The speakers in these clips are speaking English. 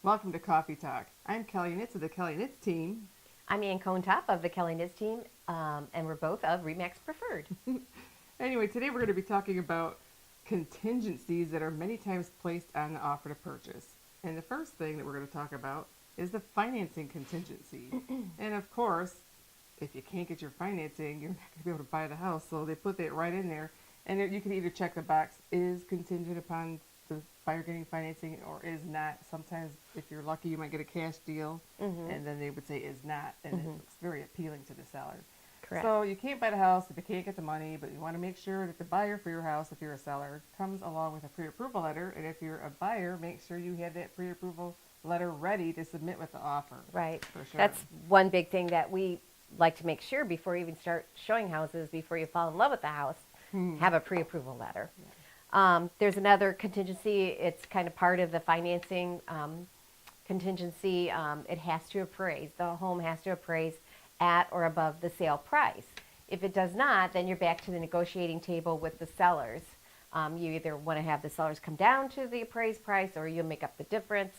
Welcome to Coffee Talk. I'm Kelly Nitz of the Kelly Nitz team. I'm Ann Cohn-Top of the Kelly Niz team, and we're both of Remax Preferred. Anyway, today we're going to be talking about contingencies that are many times placed on the offer to purchase. And the first thing that we're going to talk about is the financing contingency. And of course, if you can't get your financing, you're not going to be able to buy the house. So they put that right in there. And you can either check the box, is contingent upon the buyer getting financing or is not. Sometimes, if you're lucky, you might get a cash deal. And then they would say is not. And it looks very appealing to the seller. Correct. So you can't buy the house if you can't get the money, but you want to make sure that the buyer for your house, if you're a seller, comes along with a pre-approval letter. And if you're a buyer, make sure you have that pre-approval letter ready to submit with the offer. Right. For sure. That's one big thing that we like to make sure before you even start showing houses, before you fall in love with the house, have a pre-approval letter. There's another contingency. It's kind of part of the financing contingency. It has to appraise. The home has to appraise at or above the sale price. If it does not, then you're back to the negotiating table with the sellers. You either want to have the sellers come down to the appraised price or you'll make up the difference.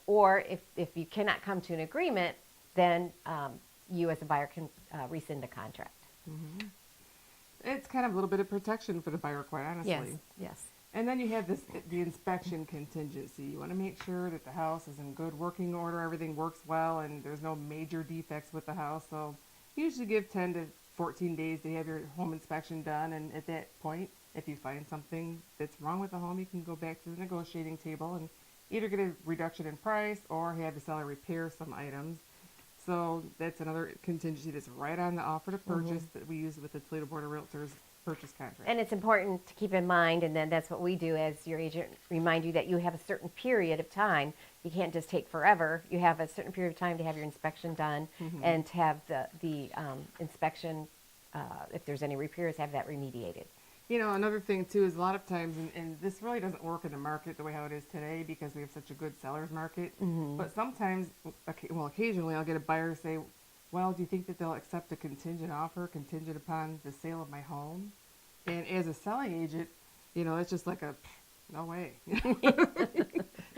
Or if you cannot come to an agreement, then you as a buyer can rescind the contract. It's kind of a little bit of protection for the buyer, quite honestly. Yes. And then you have the inspection contingency. You want to make sure that the house is in good working order, everything works well, and there's no major defects with the house. So you usually give 10 to 14 days to have your home inspection done. And at that point, if you find something that's wrong with the home, you can go back to the negotiating table and either get a reduction in price or have the seller repair some items. So that's another contingency that's right on the offer to purchase that we use with the Toledo Board of Realtors purchase contract. And it's important to keep in mind, and then that's what we do as your agent, remind you that you have a certain period of time. You can't just take forever. You have a certain period of time to have your inspection done and to have the inspection, if there's any repairs, have that remediated. You know, another thing too is a lot of times, and this really doesn't work in the market the way how it is today because we have such a good seller's market. But sometimes, well, occasionally I'll get a buyer say, well, do you think that they'll accept a contingent offer contingent upon the sale of my home? And as a selling agent, you know, it's just like no way.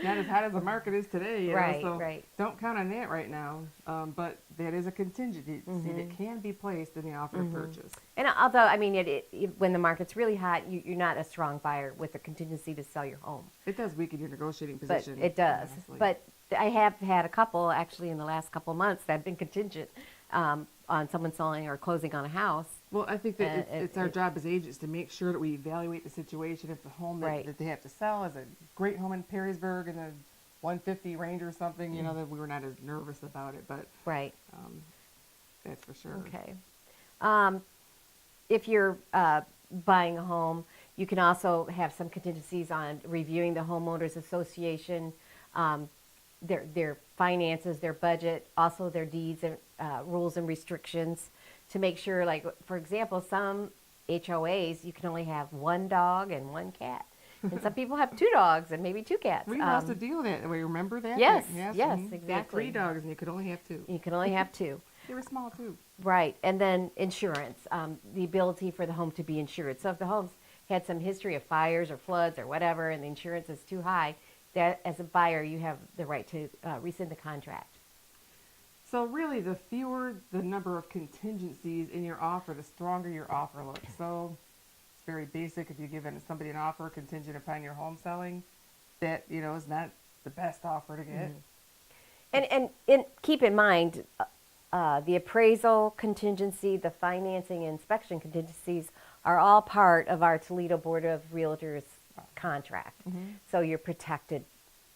Not as hot as the market is today, you know, so don't count on that right now. But that is a contingency that can be placed in the offer to purchase. And although, I mean, when the market's really hot, you're not a strong buyer with a contingency to sell your home. It does weaken your negotiating position. But it does. Honestly. But I have had a couple, actually, in the last couple months that have been contingent on someone selling or closing on a house. Well, I think that it's our job as agents to make sure that we evaluate the situation. If the home that they have to sell is a great home in Perrysburg in the 150 range or something, you know, that we were not as nervous about it. But that's for sure. Okay. If you're buying a home, you can also have some contingencies on reviewing the homeowners association, their finances, their budget, also their deeds and rules and restrictions to make sure, like, for example, some HOAs, you can only have one dog and one cat. And some people have two dogs and maybe two cats. We lost a deal that way. Remember that? Yes, yes, exactly. They had 3 dogs and you could only have 2. You can only have 2. They were small too. Right. And then insurance, the ability for the home to be insured. So if the home's had some history of fires or floods or whatever and the insurance is too high, that as a buyer, you have the right to rescind the contract. So really, the fewer the number of contingencies in your offer, the stronger your offer looks. So it's very basic. If you give somebody an offer contingent upon your home selling, that, you know, is not the best offer to get. And keep in mind, the appraisal contingency, the financing and inspection contingencies are all part of our Toledo Board of Realtors contract. So you're protected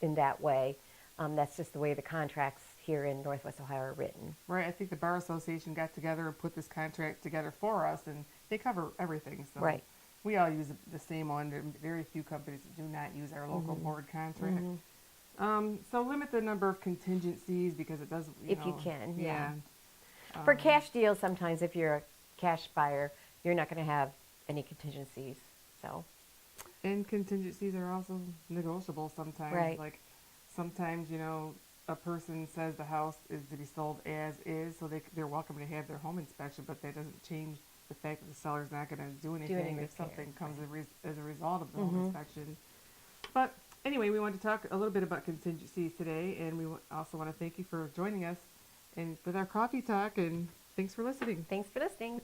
in that way. That's just the way the contracts here in Northwest Ohio are written. Right. I think the Bar Association got together and put this contract together for us, and they cover everything. So we all use the same one. There are very few companies that do not use our local board contract. So limit the number of contingencies because it does, if you can, yeah. For cash deals, sometimes if you're a cash buyer, you're not going to have any contingencies. So. And contingencies are also negotiable sometimes. Right. Like sometimes, you know, a person says the house is to be sold as is, so they're welcome to have their home inspection, but that doesn't change the fact that the seller's not going to do anything if something comes as a result of the home inspection. But anyway, we want to talk a little bit about contingencies today, and we also want to thank you for joining us and with our coffee talk. And thanks for listening. Thanks for listening.